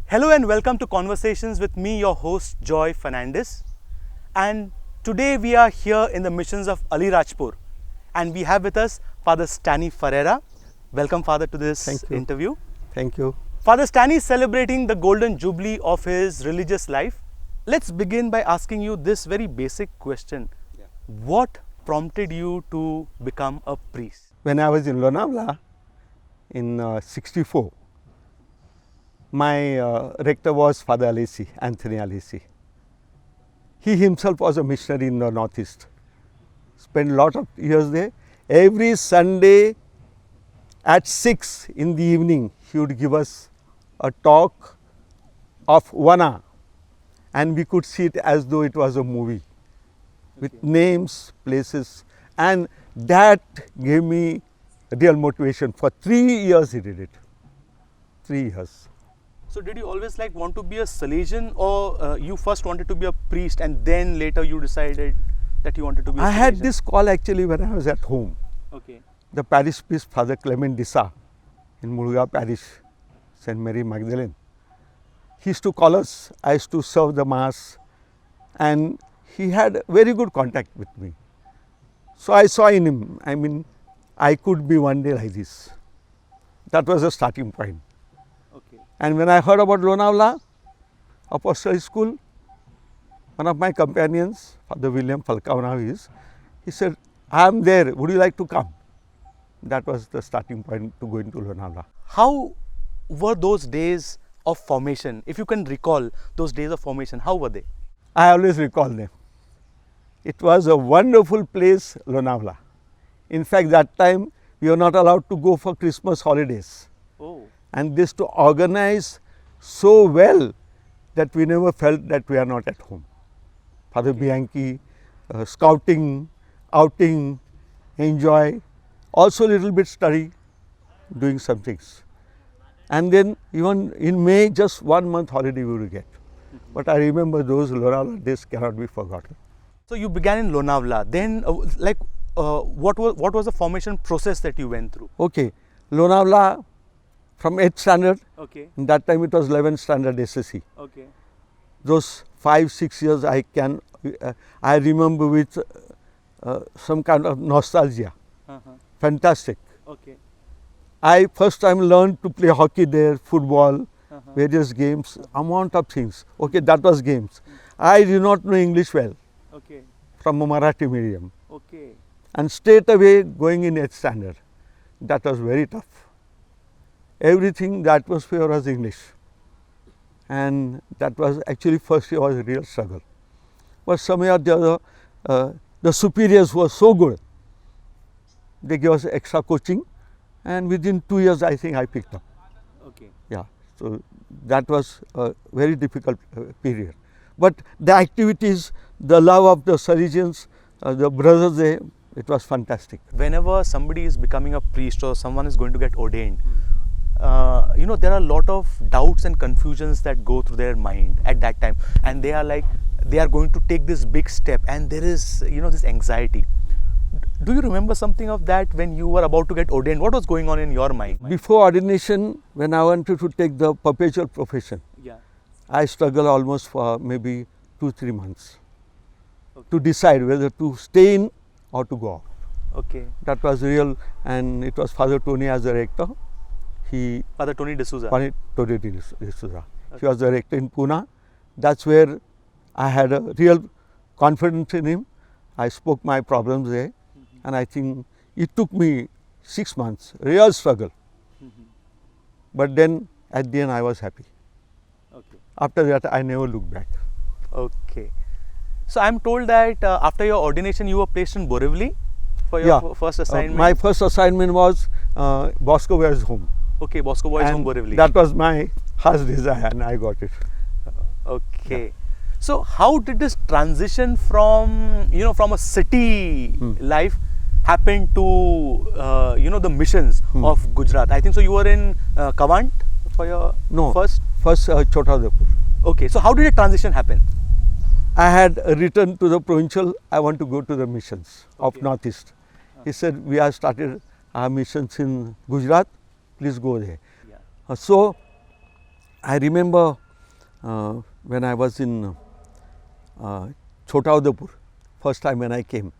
Hello and welcome to Conversations with me, your host Joy Fernandez. And today we are here in the missions of Ali Rajpur, and we have with us Father Stanny Ferreira. Welcome, Father, to this Thank you. interview. Thank you. Father Stanny is celebrating the golden jubilee of his religious life. Let's begin by asking you this very basic question. What prompted you to become a priest? When I was in Lonavala in '64, my rector was Father Alesi, Anthony Alesi. He himself was a missionary in the Northeast. Spent a lot of years there. Every Sunday at 6 in the evening, he would give us a talk of 1 hour, and we could see it as though it was a movie with names, places, and that gave me real motivation. For 3 years he did it. 3 years. So did you always want to be a Salesian, or you first wanted to be a priest and then later you decided that you wanted to be a I had Salesian? this call actually when I was at home. Okay. The parish priest, Father Clement Dissa, in Muruga Parish, St. Mary Magdalene. He used to call us. I used to serve the Mass, and he had very good contact with me. So I saw in him, I could be one day like this. That was the starting point. Okay. And when I heard about Lonavala Apostolic School, one of my companions, Father William Falcao now he said, I am there, would you like to come? That was the starting point to go into Lonavala. How were those days of formation? If you can recall those days of formation, how were they? I always recall them. It was a wonderful place, Lonavala. In fact, that time we were not allowed to go for Christmas holidays. Oh. And this to organize so well that we never felt that we are not at home. Father Bianchi, scouting, outing, enjoy, also a little bit study, doing some things. And then even in May, just 1 month holiday we will get. But I remember those Lonavala days cannot be forgotten. So you began in Lonavala. Then, what was the formation process that you went through? Okay, Lonavala from 8th standard, Okay. in that time it was 11th standard SSC. Okay. Those 5-6 years I remember with some kind of nostalgia. Fantastic. Okay. I first time learned to play hockey there, football, various games, amount of things. Okay, that was games. I did not know English well Okay. from a Marathi medium, Okay. and straight away going in 8th standard. That was very tough. Everything, the atmosphere was English, and that was actually first year was a real struggle. But somehow or the other, the superiors were so good, they gave us extra coaching, and within 2 years I think I picked up. Okay. Yeah, so that was a very difficult period. But the activities, the love of the Salesians, the brothers there, it was fantastic. Whenever somebody is becoming a priest or someone is going to get ordained, there are a lot of doubts and confusions that go through their mind at that time, and they are going to take this big step, and there is this anxiety. Do you remember something of that when you were about to get ordained? What was going on in your mind? Before ordination, when I wanted to take the perpetual profession, Yeah. I struggled almost for maybe 2-3 months to decide whether to stay in or to go out. Okay. That was real, and it was Father Tony as the rector. Father Tony D'Souza. Tony D'Souza. He was the rector in Pune. That's where I had a real confidence in him. I spoke my problems there, and I think it took me 6 months, real struggle. But then at the end I was happy. Okay. After that I never looked back. Okay. So I'm told that after your ordination you were placed in Borivali for your Yeah. first assignment. My first assignment was Bosco Boys Home. Okay, Bosco Boys Home And Borivali. that was my heart's desire, and I got it. Okay. So how did this transition from from a city life happen to the missions of Gujarat? I think so. You were in Kavant for your first. Chota Udeipur. Okay. So how did the transition happen? I had returned to the provincial. I want to go to the missions of Okay. Northeast. He said, we have started our missions in Gujarat. Please go there. Yeah. So I remember when I was in Chhotaudapur, first time when I came,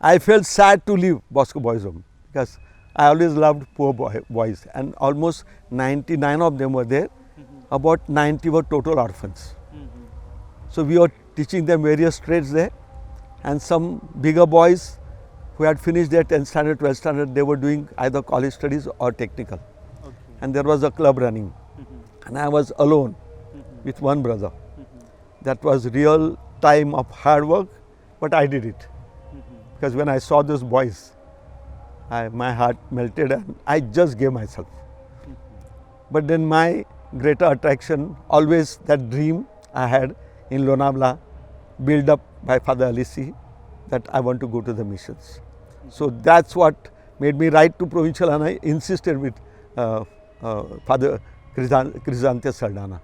I felt sad to leave Bosco Boys Home because I always loved poor boys, and almost 99 of them were there. About 90 were total orphans. So we were teaching them various trades there, and some bigger boys who had finished their 10th standard, 12th standard, they were doing either college studies or technical. Okay. And there was a club running, and I was alone with one brother. That was real time of hard work, but I did it because when I saw those boys, my heart melted and I just gave myself. But then my greater attraction, always that dream I had in Lonavala, built up by Father Alissi, that I want to go to the missions. So that's what made me write to Provincial, and I insisted with Father Chrysanthius Saldana.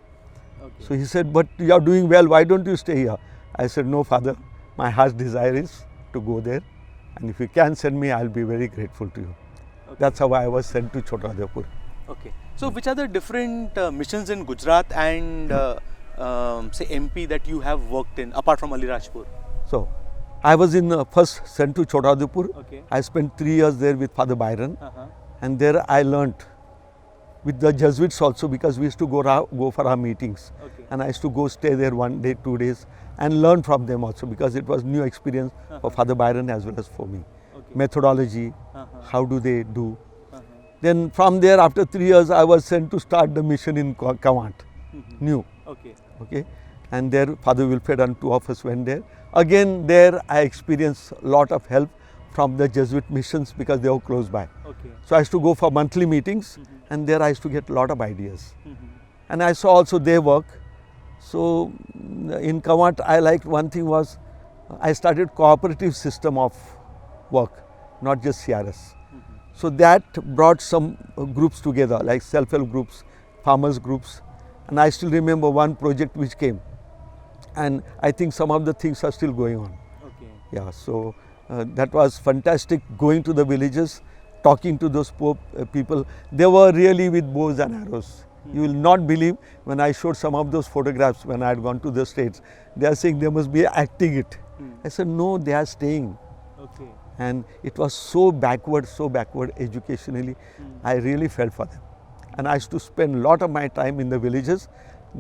Okay. So he said, but you are doing well, why don't you stay here? I said, no, Father, my heart's desire is to go there, and if you can send me, I'll be very grateful to you. Okay. That's how I was sent to Chhotaudapur. Okay. So which are the different missions in Gujarat and say MP that you have worked in apart from Alirajpur? So I was in first sent to Chhotaudapur. Okay. I spent 3 years there with Father Byron, and there I learnt with the Jesuits also, because we used to go for our meetings. Okay. And I used to go stay there 1 day, 2 days, and learn from them also, because it was new experience for Father Byron as well as for me. Okay. Methodology, how do they do. Then from there, after 3 years, I was sent to start the mission in Kawant, new. Okay. Okay, and there Father Wilfred and 2 of us went there. Again there I experienced a lot of help from the Jesuit missions because they were close by. Okay. So I used to go for monthly meetings, and there I used to get a lot of ideas. And I saw also their work. So in Kawant I liked one thing was I started cooperative system of work, not just CRS. So that brought some groups together, like self-help groups, farmers groups. And I still remember one project which came, and I think some of the things are still going on. Okay. Yeah, so that was fantastic, going to the villages, talking to those poor people. They were really with bows and arrows. You will not believe when I showed some of those photographs when I had gone to the States. They are saying they must be acting it. I said, no, they are staying. Okay. And it was so backward educationally. I really felt for them. And I used to spend a lot of my time in the villages,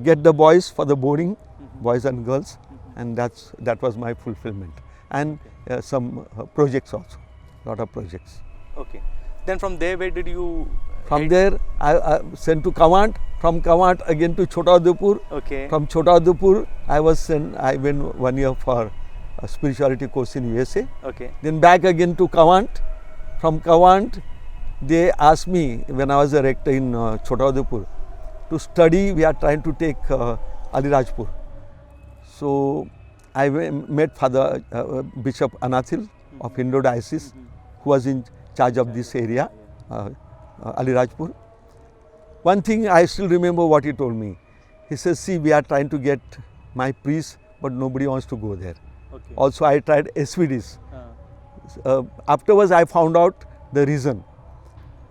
get the boys for the boarding, boys and girls, and that was my fulfillment. And some projects also, lot of projects. Okay. Then from there, where did you? From there, I sent to Kawant. From Kawant again to Chhotaudapur. Okay. From Chhotaudapur, I went 1 year for a spirituality course in USA. Okay. Then back again to Kawant. From Kawant, they asked me when I was a rector in Chhotaudapur to study. We are trying to take Alirajpur. So I met Father Bishop Anathil of Hindu Diocese, who was in charge of this area, Alirajpur. One thing I still remember what he told me. He says, see, we are trying to get my priest, but nobody wants to go there. Okay. Also, I tried SVDs. Afterwards, I found out the reason.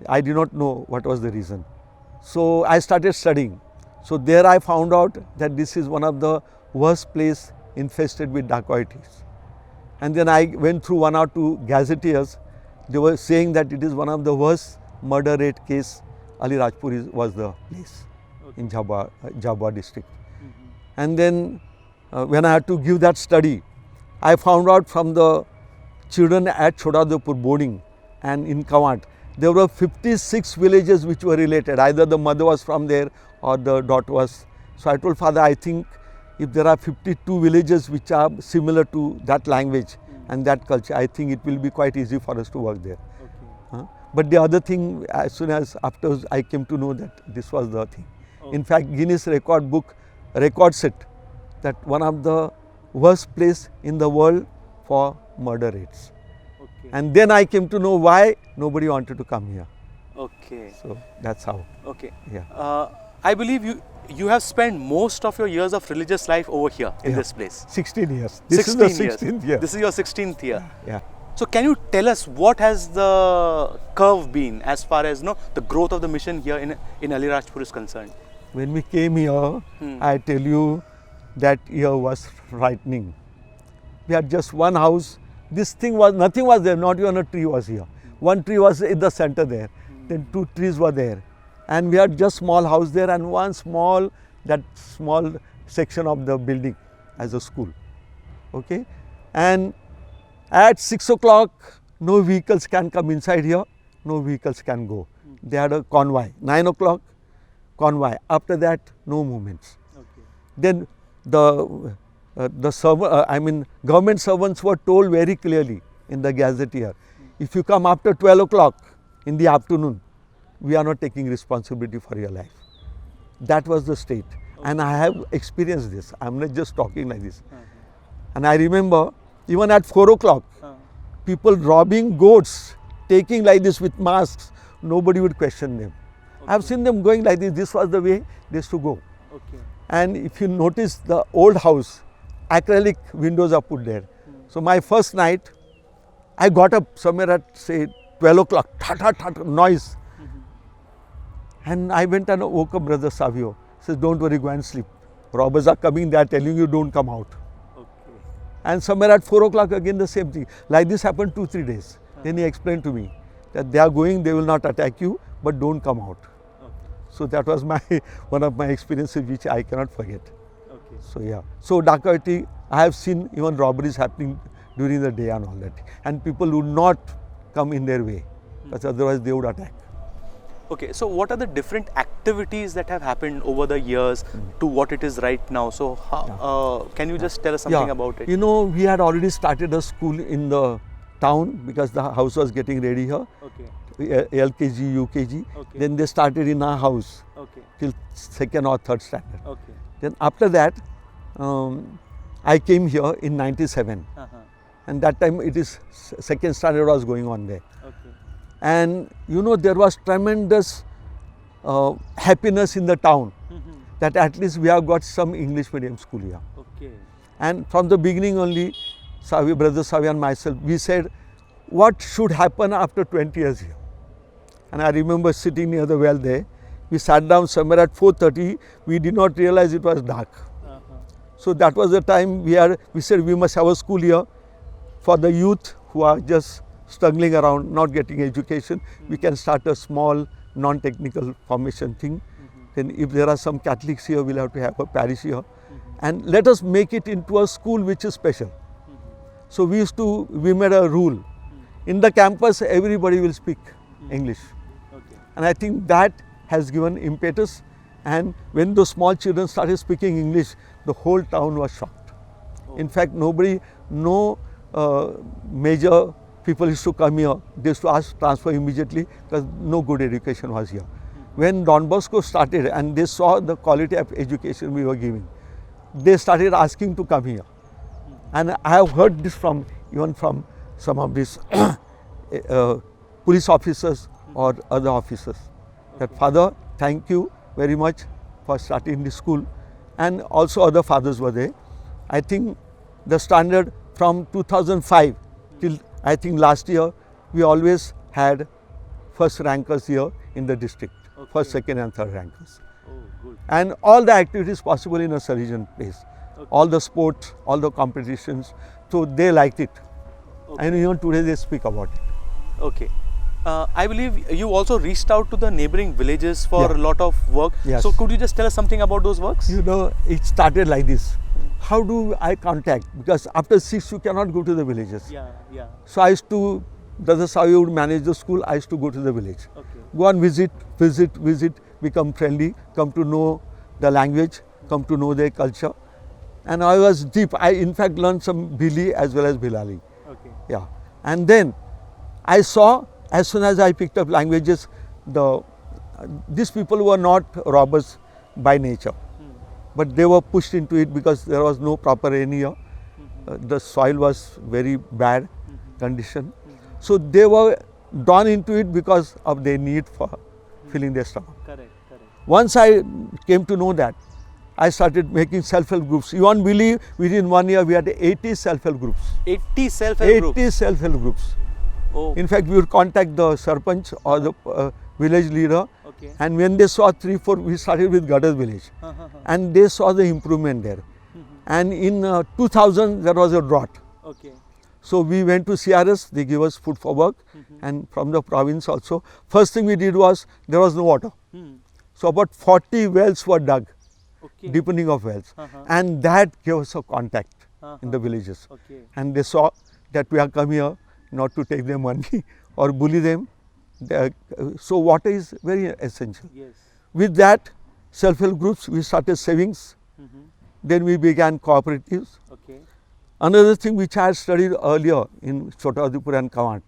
I did not know what was the reason. So I started studying. So there I found out that this is one of the worst place infested with dacoities. And then I went through 1 or 2 gazetteers. They were saying that it is one of the worst murder rate case. Alirajpur was the place in Jhabua district. And then when I had to give that study, I found out from the children at Chhotaudapur boarding and in Kawant, there were 56 villages which were related. Either the mother was from there or the daughter was. So I told Father, I think if there are 52 villages which are similar to that language and that culture, I think it will be quite easy for us to work there. Okay. But the other thing, as soon as after I came to know that this was the thing. In fact, Guinness Record Book records it, that one of the worst place in the world for murder rates. Okay. And then I came to know why nobody wanted to come here. Okay. So that's how. Okay. Yeah. I believe you have spent most of your years of religious life over here in Yeah. this place. 16 years. This is the 16th year. This is your 16th year. Yeah. So can you tell us what has the curve been as far as the growth of the mission here in Alirajpur is concerned? When we came here, I tell you, that year was frightening. We had just one house. This thing was, nothing was there, not even a tree was here. One tree was in the center there, then two trees were there. And we had just small house there and one small section of the building as a school. Okay? And at 6 o'clock, no vehicles can come inside here, no vehicles can go. They had a convoy. 9 o'clock, convoy. After that, no movements. Okay. Then government servants were told very clearly in the gazetteer, if you come after 12 o'clock in the afternoon, we are not taking responsibility for your life. That was the state. And I have experienced this. I am not just talking like this. And I remember even at 4 o'clock, people robbing goats, taking like this with masks, nobody would question them. I have seen them going like this. This was the way they used to go. Okay. And if you notice the old house, acrylic windows are put there. So my first night, I got up somewhere at say 12 o'clock, noise. And I went and woke up Brother Savio. He says, don't worry, go and sleep. Robbers are coming, they are telling you don't come out. Okay. And somewhere at 4 o'clock again the same thing. Like this happened 2-3 days. Then he explained to me that they are going, they will not attack you, but don't come out. Okay. So that was one of my experiences which I cannot forget. Okay. So yeah. So Dacoity, I have seen even robberies happening during the day and all that. And people would not come in their way, because otherwise they would attack. Okay, so what are the different activities that have happened over the years to what it is right now? So how, can you just tell us something about it? You know, we had already started a school in the town because the house was getting ready here. Okay. LKG, UKG. Okay. Then they started in our house Okay. till 2nd or 3rd standard. Okay. Then after that, I came here in 97. And that time it is 2nd standard was going on there. Okay. And you know, there was tremendous happiness in the town that at least we have got some English medium school here. Okay. And from the beginning only, Brother Savi and myself, we said, what should happen after 20 years here? And I remember sitting near the well there. We sat down somewhere at 4:30. We did not realize it was dark. So that was the time we said we must have a school here for the youth who are just struggling around, not getting education. We can start a small non-technical formation thing. Then if there are some Catholics here, we'll have to have a parish here. And let us make it into a school which is special. So we made a rule. In the campus, everybody will speak English. Okay. And I think that has given impetus. And when those small children started speaking English, the whole town was shocked. In fact, no major people used to come here. They used to ask transfer immediately because no good education was here. When Don Bosco started and they saw the quality of education we were giving, they started asking to come here. And I have heard this even from some of these police officers or other officers. That Father, thank you very much for starting this school. And also other fathers were there. I think the standard from 2005 till I think last year, we always had first rankers here in the district. Okay. First, second and third rankers. Oh, good. And all the activities possible in a Salesian place. Okay. All the sports, all the competitions. So they liked it. Okay. And even today they speak about it. Okay. I believe you also reached out to the neighboring villages for a lot of work. Yes. So could you just tell us something about those works? You know, it started like this. How do I contact? Because after 6 you cannot go to the villages. Yeah. So I used to, Brother Savi would manage the school, I used to go to the village. Okay. Go and visit, become friendly, come to know the language, come to know their culture. And I was deep. I in fact learned some Bhili as well as Bhilali. Okay. Yeah. And then I saw, as soon as I picked up languages, these people were not robbers by nature. But they were pushed into it because there was no proper rain here. The soil was very bad condition. So they were drawn into it because of their need for filling their stomach. Correct. Once I came to know that, I started making self-help groups. You won't believe, within 1 year we had 80 self-help groups. 80 self-help groups? 80 self-help groups. Oh. In fact, we would contact the Sarpanch or the village leader. Okay. And when they saw 3-4, we started with Gadar village. And they saw the improvement there. And in 2000, there was a drought. Okay. So we went to CRS, they gave us food for work, and from the province also. First thing we did was, there was no water. So about 40 wells were dug, Okay. deepening of wells. And that gave us a contact in the villages. Okay. And they saw that we are come here not to take their money or bully them. So water is very essential. Yes. With that, self-help groups, we started savings. Then we began cooperatives. Okay. Another thing which I had studied earlier in Chotadipur and Kawant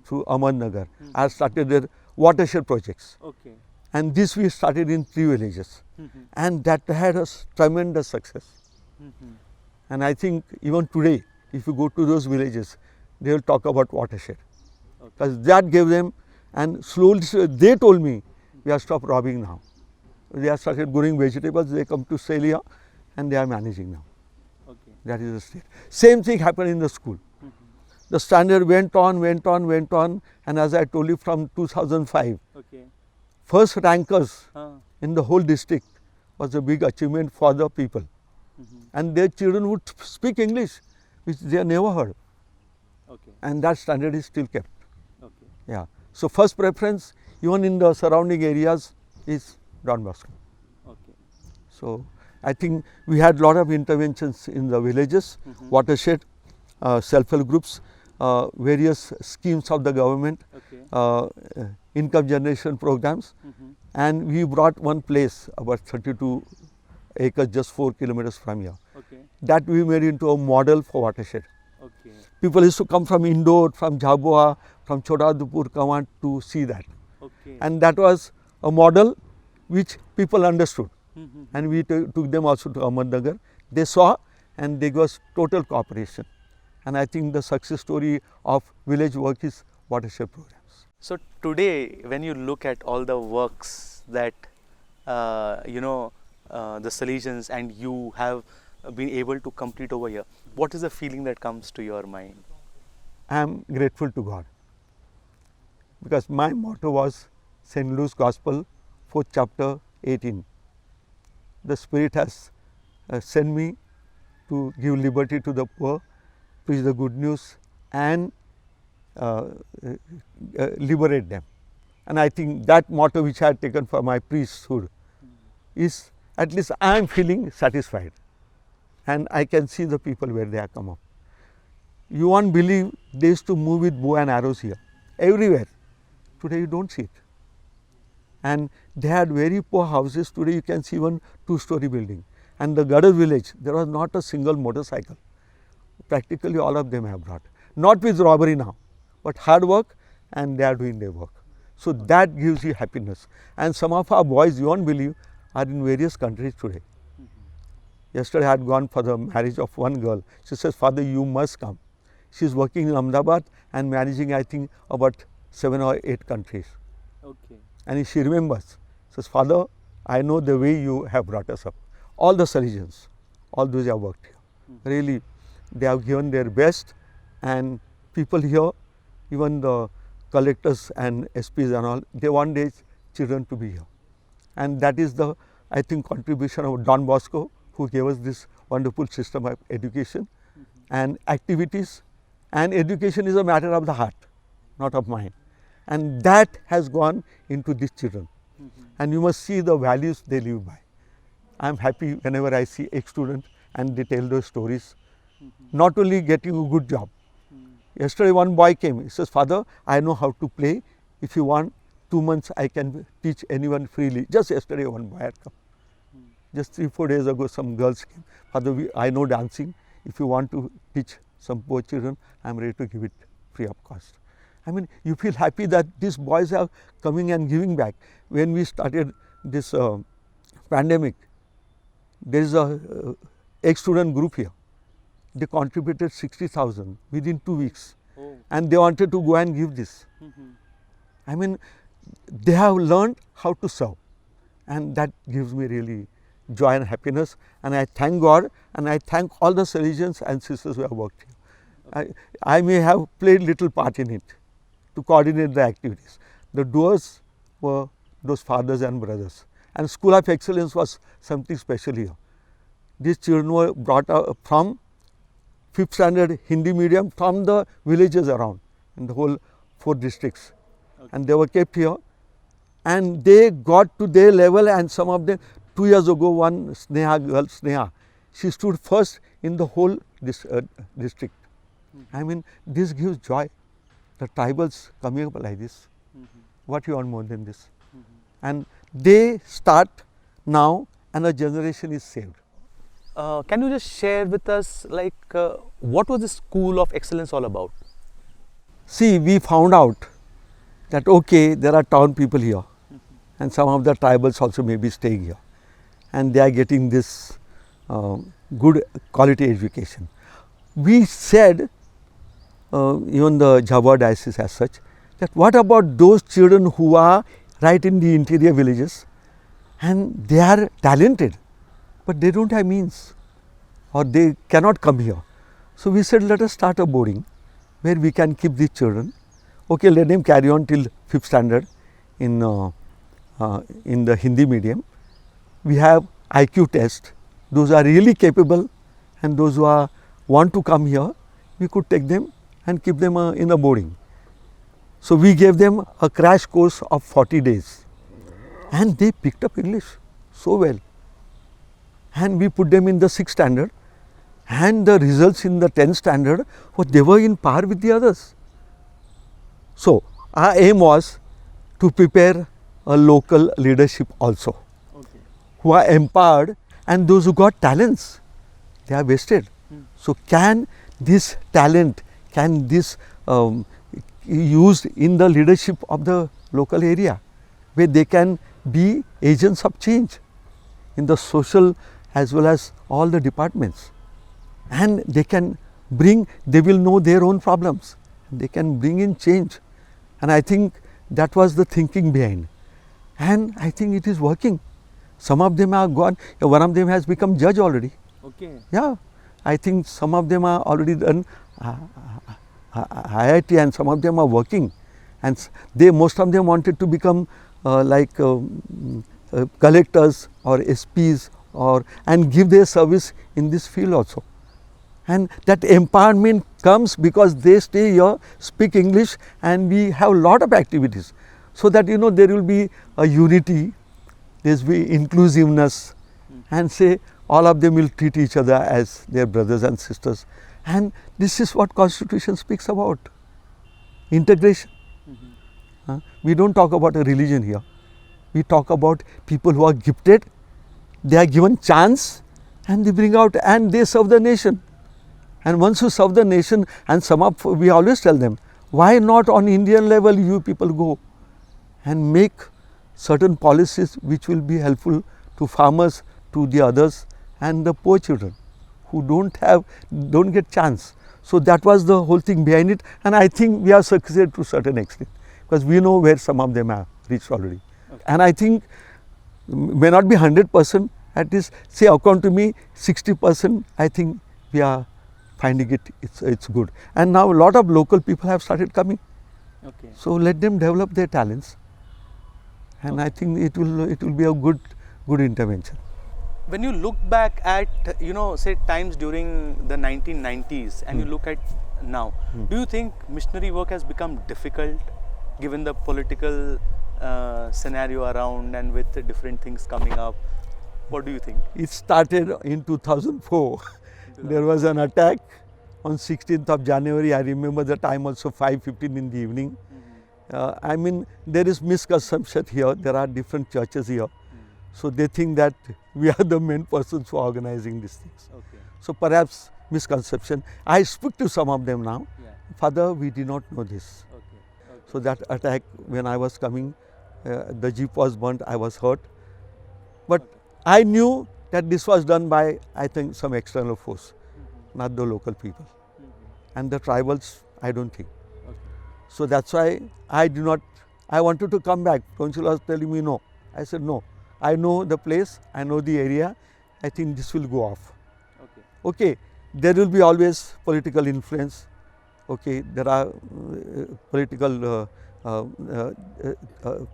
through Ahmednagar, I started their watershed projects. Okay. And this we started in 3 villages. And that had a tremendous success. And I think even today, if you go to those villages, they will talk about watershed. Because that gave them, and slowly they told me, we have stopped robbing now. They have started growing vegetables, they come to sell here and they are managing now. Okay. That is the state. Same thing happened in the school. The standard went on, and as I told you, from 2005, Okay. first rankers in the whole district was a big achievement for the people. And their children would speak English, which they have never heard. Okay. And that standard is still kept. Okay. Yeah. So first preference, even in the surrounding areas, is Don Bosco. Okay. So I think we had lot of interventions in the villages, watershed, self-help groups, various schemes of the government, Okay. income generation programs, and we brought one place about 32 acres, just 4 kilometers from here. Okay. That we made into a model for watershed. Okay. People used to come from Indore, from Jhabua, from Chotadipur, Kawant to see that. Okay. And that was a model which people understood. And we took them also to Ahmednagar. They saw and they gave us total cooperation. And I think the success story of village work is watershed programs. So today, when you look at all the works that the Salesians and you have been able to complete over here, what is the feeling that comes to your mind? I am grateful to God, because my motto was St. Luke's Gospel, 4th chapter, 18. The Spirit has sent me to give liberty to the poor, preach the good news, and liberate them. And I think that motto which I had taken for my priesthood is, at least I am feeling satisfied. And I can see the people where they have come up. You won't believe, they used to move with bow and arrows here, everywhere. Today you don't see it. And they had very poor houses. Today you can see one 2-story building. And the Gadar village, there was not a single motorcycle. Practically all of them have brought. Not with robbery now, but hard work, and they are doing their work. So that gives you happiness. And some of our boys, you won't believe, are in various countries today. Yesterday I had gone for the marriage of one girl. She says, Father, you must come. She is working in Ahmedabad and managing, I think, about 7 or 8 countries. Okay. And she remembers, says, Father, I know the way you have brought us up. All the Salesians, all those who have worked here. Really, they have given their best, and people here, even the collectors and SPs and all, they want their children to be here. And that is the, I think, contribution of Don Bosco, who gave us this wonderful system of education and activities. And education is a matter of the heart, not of mind. And that has gone into these children. And you must see the values they live by. I am happy whenever I see ex-student and they tell those stories, not only getting a good job. Yesterday one boy came, he says, Father, I know how to play. If you want 2 months, I can teach anyone freely. Just yesterday one boy had come. Just 3-4 days ago, some girls came. Father, I know dancing. If you want to teach some poor children, I am ready to give it free of cost. I mean, you feel happy that these boys are coming and giving back. When we started this pandemic, there is a ex-student group here. They contributed 60,000 within 2 weeks. Oh. And they wanted to go and give this. I mean, they have learned how to serve. And that gives me really joy and happiness. And I thank God, and I thank all the Salesians and sisters who have worked here. I may have played little part in it to coordinate the activities. The doers were those fathers and brothers. And School of Excellence was something special here. These children were brought up from 5th standard Hindi medium from the villages around in the whole 4 districts. And they were kept here. And they got to their level, and some of them, 2 years ago, one Sneha girl, Sneha, she stood first in the whole district. I mean, this gives joy. The tribals coming up like this. What you want more than this? And they start now, and a generation is saved. Can you just share with us, like, what was the School of Excellence all about? See, we found out that okay, there are town people here, and some of the tribals also may be staying here, and they are getting this good quality education. We said, even the Jhabua diocese as such, that what about those children who are right in the interior villages and they are talented, but they don't have means or they cannot come here. So we said, let us start a boarding where we can keep these children. Okay, let them carry on till 5th standard in the Hindi medium. We have IQ test. Those are really capable, and those who want to come here, we could take them and keep them in a boarding. So we gave them a crash course of 40 days, and they picked up English so well. And we put them in the 6th standard, and the results in the 10th standard, they were in par with the others. So our aim was to prepare a local leadership also, who are empowered, and those who got talents, they are wasted. So can this talent, can this used in the leadership of the local area, where they can be agents of change in the social as well as all the departments, and they can bring, they will know their own problems, they can bring in change. And I think that was the thinking behind, and I think it is working. Some of them are gone. One of them has become judge already. Okay. Yeah, I think some of them are already done IIT, and some of them are working, and they, most of them wanted to become collectors or SPs and give their service in this field also. And that empowerment comes because they stay here, speak English, and we have a lot of activities, so that there will be a unity, there will be inclusiveness, and say all of them will treat each other as their brothers and sisters. And this is what Constitution speaks about, integration. We don't talk about a religion here. We talk about people who are gifted, they are given chance, and they bring out and they serve the nation. And once you serve the nation, and we always tell them, why not on Indian level you people go and make certain policies which will be helpful to farmers, to the others, and the poor children who don't get chance. So that was the whole thing behind it, and I think we have succeeded to a certain extent, because we know where some of them have reached already. Okay. And I think may not be 100%, at least say according to me 60%, I think we are finding it's good. And now a lot of local people have started coming. Okay. So let them develop their talents, and I think it will be a good intervention. When you look back at, say times during the 1990s and you look at now, do you think missionary work has become difficult given the political scenario around and with the different things coming up? What do you think? It started in 2004. There was an attack on 16th of January. I remember the time also, 5:15 in the evening. I mean, there is misconception here. There are different churches here. So they think that we are the main persons who are organizing these things. Okay. So perhaps misconception. I speak to some of them now. Yeah. Father, we did not know this. Okay. Okay. So that attack, when I was coming, the jeep was burnt, I was hurt. But I knew that this was done by, I think, some external force, not the local people. And the tribals, I don't think. Okay. So that's why I wanted to come back. Council was telling me no. I said no. I know the place, I know the area, I think this will go off. Okay. Okay, there will be always political influence. Okay, there are political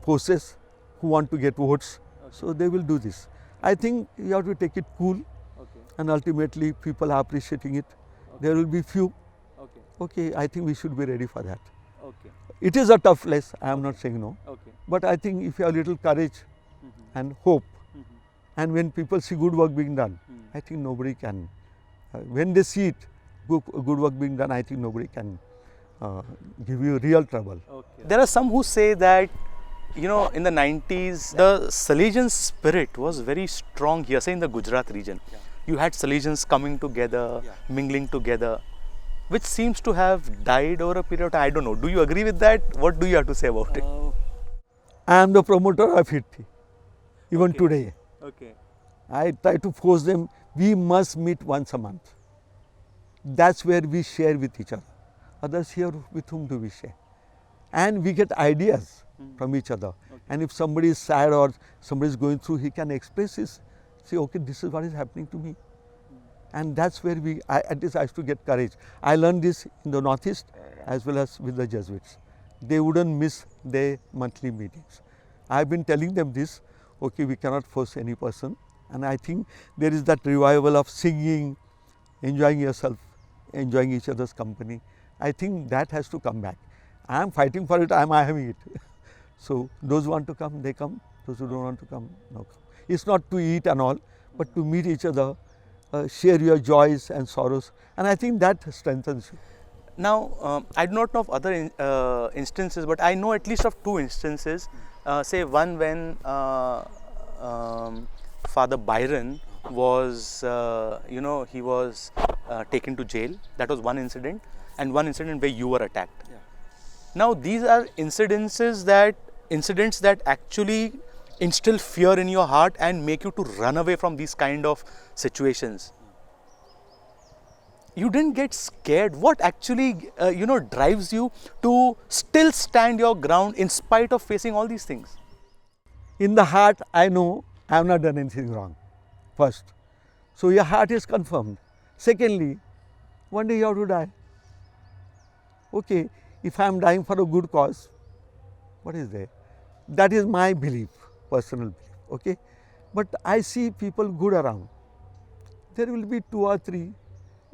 forces who want to get votes. So they will do this. I think you have to take it cool, and ultimately people are appreciating it. There will be few. Okay, I think we should be ready for that. It is a tough place, I am not saying no. But I think if you have little courage and hope, and when people see good work being done, I think nobody can. When they see it, good work being done, I think nobody can give you real trouble. There are some who say that, you know, in the 90s, the Salesian spirit was very strong here, say in the Gujarat region. You had Salesians coming together, mingling together, which seems to have died over a period of time. I don't know. Do you agree with that? What do you have to say about it? I am the promoter of it, even today. I try to force them, we must meet once a month. That's where we share with each other. Others here, with whom do we share? And we get ideas from each other. And if somebody is sad or somebody is going through, he can express his, say, okay, this is what is happening to me. And that's where at least I used to get courage. I learned this in the Northeast as well as with the Jesuits. They wouldn't miss their monthly meetings. I've been telling them this, okay, we cannot force any person. And I think there is that revival of singing, enjoying yourself, enjoying each other's company. I think that has to come back. I am fighting for it, I am having it. So those who want to come, they come. Those who don't want to come, no come. It's not to eat and all, but to meet each other, share your joys and sorrows. And I think that strengthens you. Now, I do not know of other instances, but I know at least of two instances. Say one when Father Byron was, he was taken to jail. That was one incident, and one incident where you were attacked. Now, these are incidents that actually instill fear in your heart and make you to run away from these kind of situations. You didn't get scared. What actually, drives you to still stand your ground in spite of facing all these things? In the heart, I know I have not done anything wrong, first. So your heart is confirmed. Secondly, one day you have to die. Okay, if I am dying for a good cause, what is there? That is my belief, personal belief, okay? But I see people good around. There will be 2 or 3,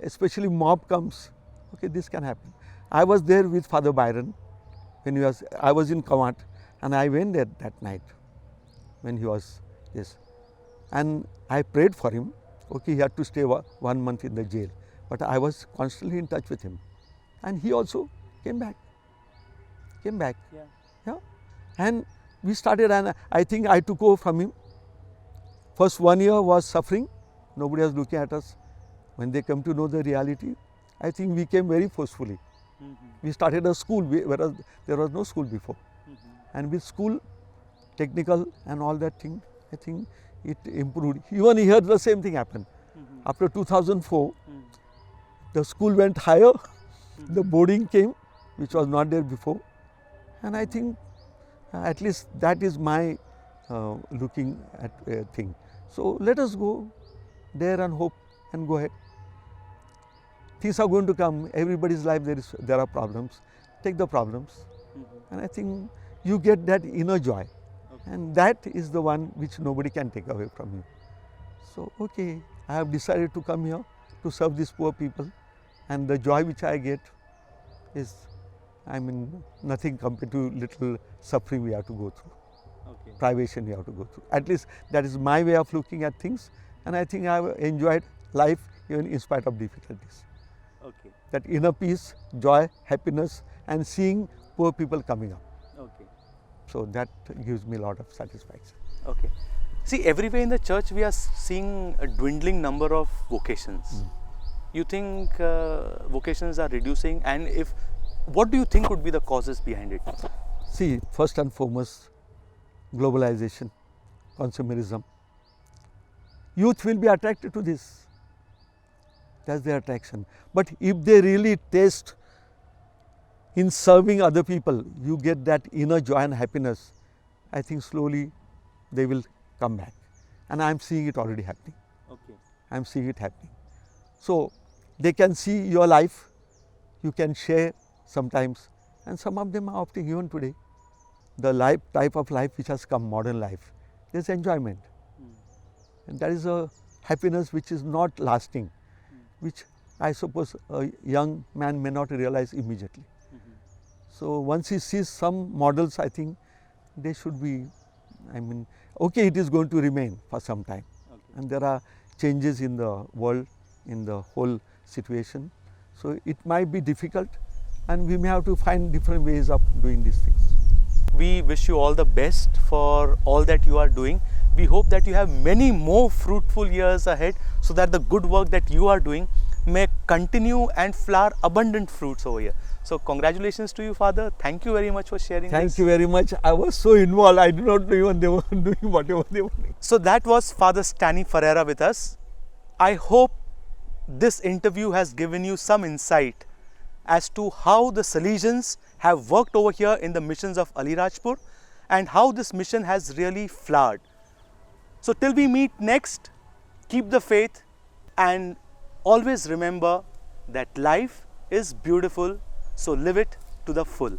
especially mob comes, okay, this can happen. I was there with Father Byron when I was in Kawat, and I went there that night when he was, yes. And I prayed for him, okay, he had to stay 1 month in the jail. But I was constantly in touch with him. And he also came back. Yeah. And we started, and I think I took over from him. First 1 year was suffering, nobody was looking at us. When they come to know the reality, I think we came very forcefully. We started a school, whereas there was no school before. And with school, technical and all that thing, I think it improved. Even here the same thing happened. After 2004, the school went higher, the boarding came, which was not there before. And I think at least that is my looking at thing. So let us go there and hope and go ahead. Things are going to come. Everybody's life there are problems. Take the problems, and I think you get that inner joy, and that is the one which nobody can take away from you. So okay, I have decided to come here to serve these poor people, and the joy which I get is, nothing compared to little suffering we have to go through, privation we have to go through. At least that is my way of looking at things, and I think I have enjoyed life even in spite of difficulties. That inner peace, joy, happiness, and seeing poor people coming up. So that gives me a lot of satisfaction. See, everywhere in the church we are seeing a dwindling number of vocations. You think vocations are reducing, and what do you think would be the causes behind it? See, first and foremost, globalization, consumerism. Youth will be attracted to this. That's their attraction. But if they really taste in serving other people, you get that inner joy and happiness, I think slowly they will come back. And I am seeing it already happening. I am seeing it happening. So they can see your life, you can share sometimes, and some of them are opting even today. the type of life which has come, modern life, there's enjoyment. And that is a happiness which is not lasting, which I suppose a young man may not realize immediately. So once he sees some models, I think they should be, I mean, okay, it is going to remain for some time. And there are changes in the world, in the whole situation. So it might be difficult, and we may have to find different ways of doing these things. We wish you all the best for all that you are doing. We hope that you have many more fruitful years ahead, so that the good work that you are doing may continue and flower abundant fruits over here. So congratulations to you, Father. Thank you very much for sharing this. Thank you very much. I was so involved, I do not know even they were doing whatever they were doing. So that was Father Stanley Ferreira with us. I hope this interview has given you some insight as to how the Salesians have worked over here in the missions of Alirajpur and how this mission has really flowered. So till we meet next, keep the faith and always remember that life is beautiful, so live it to the full.